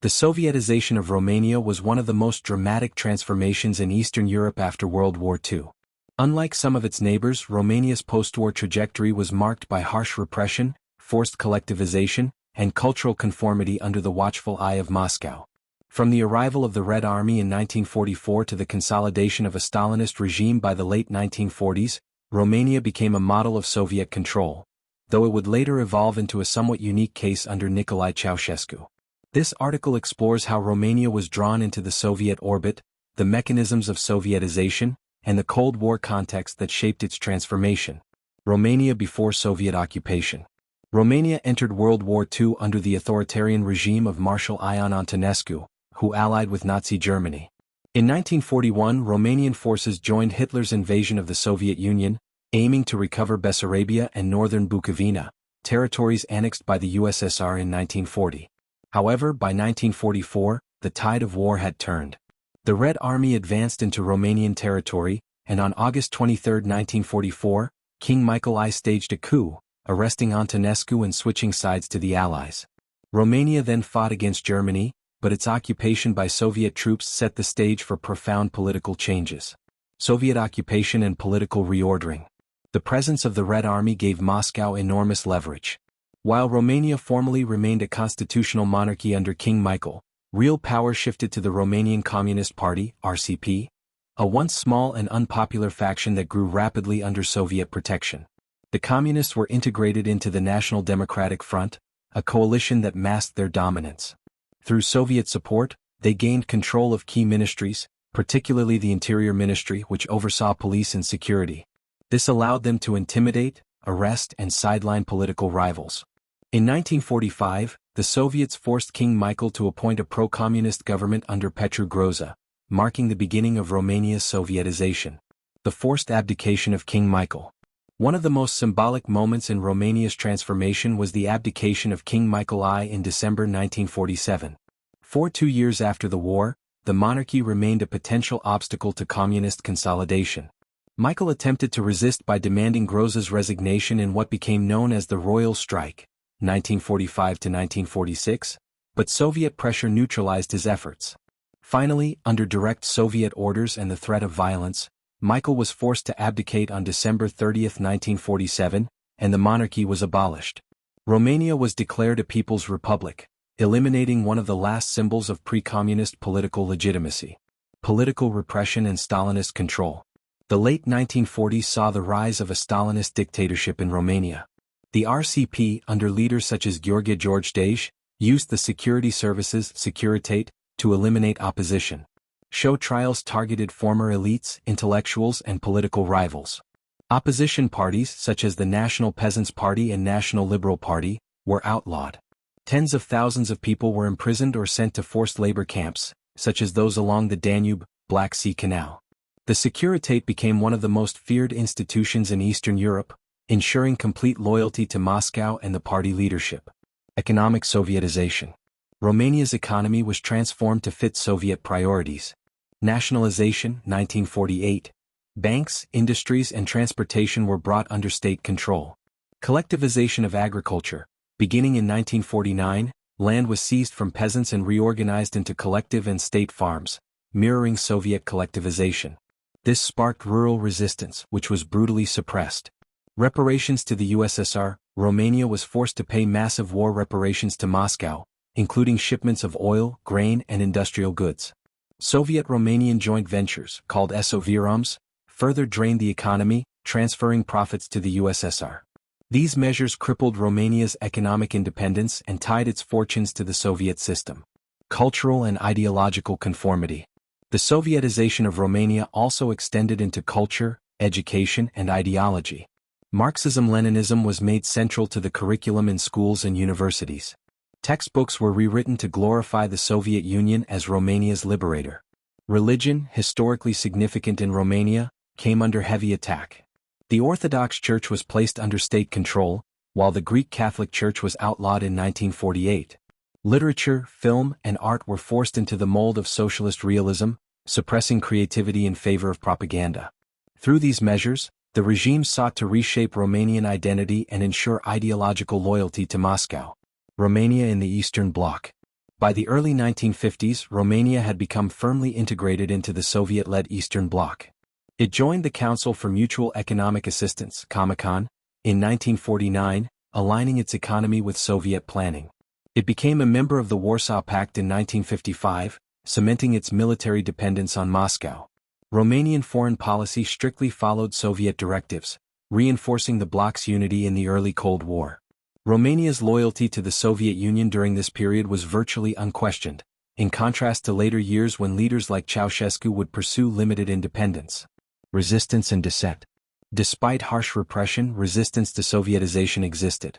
The Sovietization of Romania was one of the most dramatic transformations in Eastern Europe after World War II. Unlike some of its neighbors, Romania's post-war trajectory was marked by harsh repression, forced collectivization, and cultural conformity under the watchful eye of Moscow. From the arrival of the Red Army in 1944 to the consolidation of a Stalinist regime by the late 1940s, Romania became a model of Soviet control, though it would later evolve into a somewhat unique case under Nicolae Ceaușescu. This article explores how Romania was drawn into the Soviet orbit, the mechanisms of Sovietization, and the Cold War context that shaped its transformation. Romania before Soviet occupation. Romania entered World War II under the authoritarian regime of Marshal Ion Antonescu, who allied with Nazi Germany. In 1941, Romanian forces joined Hitler's invasion of the Soviet Union, aiming to recover Bessarabia and northern Bukovina, territories annexed by the USSR in 1940. However, by 1944, the tide of war had turned. The Red Army advanced into Romanian territory, and on August 23, 1944, King Michael I staged a coup, arresting Antonescu and switching sides to the Allies. Romania then fought against Germany, but its occupation by Soviet troops set the stage for profound political changes. Soviet occupation and political reordering. The presence of the Red Army gave Moscow enormous leverage. While Romania formally remained a constitutional monarchy under King Michael, real power shifted to the Romanian Communist Party, RCP, a once small and unpopular faction that grew rapidly under Soviet protection. The Communists were integrated into the National Democratic Front, a coalition that masked their dominance. Through Soviet support, they gained control of key ministries, particularly the Interior Ministry, which oversaw police and security. This allowed them to intimidate, arrest, and sideline political rivals. In 1945, the Soviets forced King Michael to appoint a pro-communist government under Petru Groza, marking the beginning of Romania's Sovietization. The forced abdication of King Michael. One of the most symbolic moments in Romania's transformation was the abdication of King Michael I in December 1947. For 2 years after the war, the monarchy remained a potential obstacle to communist consolidation. Michael attempted to resist by demanding Groza's resignation in what became known as the Royal Strike, 1945 to 1946, but Soviet pressure neutralized his efforts. Finally, under direct Soviet orders and the threat of violence, Michael was forced to abdicate on December 30, 1947, and the monarchy was abolished. Romania was declared a People's Republic, eliminating one of the last symbols of pre-communist political legitimacy. Political repression and Stalinist control. The late 1940s saw the rise of a Stalinist dictatorship in Romania. The RCP, under leaders such as Gheorghe Gheorghiu-Dej, used the security services Securitate to eliminate opposition. Show trials targeted former elites, intellectuals, and political rivals. Opposition parties, such as the National Peasants' Party and National Liberal Party, were outlawed. Tens of thousands of people were imprisoned or sent to forced labor camps, such as those along the Danube-Black Sea Canal. The Securitate became one of the most feared institutions in Eastern Europe, ensuring complete loyalty to Moscow and the party leadership. Economic Sovietization. Romania's economy was transformed to fit Soviet priorities. Nationalization, 1948. Banks, industries, and transportation were brought under state control. Collectivization of agriculture. Beginning in 1949, land was seized from peasants and reorganized into collective and state farms, mirroring Soviet collectivization. This sparked rural resistance, which was brutally suppressed. Reparations to the USSR. Romania was forced to pay massive war reparations to Moscow, including shipments of oil, grain, and industrial goods. Soviet-Romanian joint ventures, called SOVROMs, further drained the economy, transferring profits to the USSR. These measures crippled Romania's economic independence and tied its fortunes to the Soviet system. Cultural and ideological conformity. The Sovietization of Romania also extended into culture, education, and ideology. Marxism-Leninism was made central to the curriculum in schools and universities. Textbooks were rewritten to glorify the Soviet Union as Romania's liberator. Religion, historically significant in Romania, came under heavy attack. The Orthodox Church was placed under state control, while the Greek Catholic Church was outlawed in 1948. Literature, film, and art were forced into the mold of socialist realism, suppressing creativity in favor of propaganda. Through these measures, the regime sought to reshape Romanian identity and ensure ideological loyalty to Moscow. Romania in the Eastern Bloc. By the early 1950s, Romania had become firmly integrated into the Soviet-led Eastern Bloc. It joined the Council for Mutual Economic Assistance (Comecon) in 1949, aligning its economy with Soviet planning. It became a member of the Warsaw Pact in 1955, cementing its military dependence on Moscow. Romanian foreign policy strictly followed Soviet directives, reinforcing the bloc's unity in the early Cold War. Romania's loyalty to the Soviet Union during this period was virtually unquestioned, in contrast to later years when leaders like Ceaușescu would pursue limited independence. Resistance and dissent. Despite harsh repression, resistance to Sovietization existed.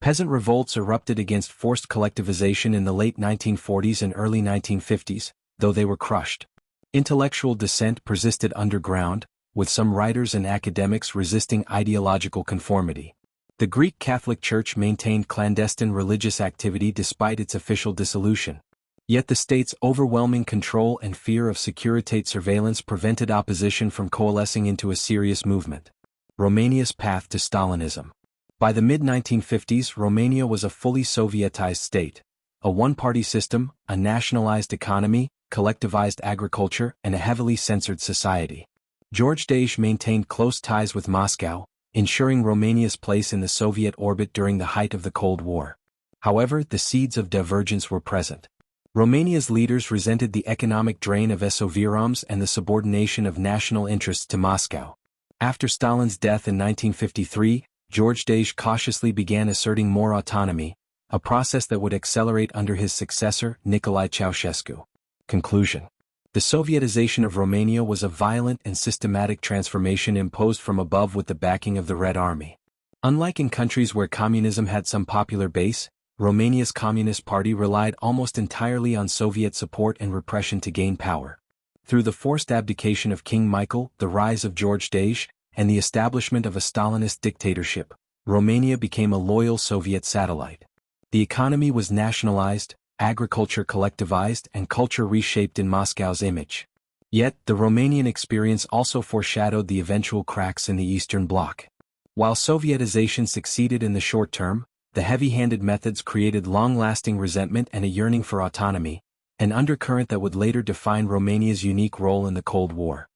Peasant revolts erupted against forced collectivization in the late 1940s and early 1950s, though they were crushed. Intellectual dissent persisted underground, with some writers and academics resisting ideological conformity. The Greek Catholic Church maintained clandestine religious activity despite its official dissolution. Yet the state's overwhelming control and fear of Securitate surveillance prevented opposition from coalescing into a serious movement. Romania's path to Stalinism. By the mid-1950s, Romania was a fully Sovietized state. A one-party system, a nationalized economy, collectivized agriculture, and a heavily censored society. Gheorghe maintained close ties with Moscow, ensuring Romania's place in the Soviet orbit during the height of the Cold War. However, the seeds of divergence were present. Romania's leaders resented the economic drain of Sovietums and the subordination of national interests to Moscow. After Stalin's death in 1953, Gheorghe cautiously began asserting more autonomy, a process that would accelerate under his successor, Nicolae Ceaușescu. Conclusion. The Sovietization of Romania was a violent and systematic transformation imposed from above with the backing of the Red Army. Unlike in countries where communism had some popular base, Romania's Communist Party relied almost entirely on Soviet support and repression to gain power. Through the forced abdication of King Michael, the rise of Gheorghe, and the establishment of a Stalinist dictatorship, Romania became a loyal Soviet satellite. The economy was nationalized, agriculture collectivized, and culture reshaped in Moscow's image. Yet, the Romanian experience also foreshadowed the eventual cracks in the Eastern Bloc. While Sovietization succeeded in the short term, the heavy-handed methods created long-lasting resentment and a yearning for autonomy, an undercurrent that would later define Romania's unique role in the Cold War.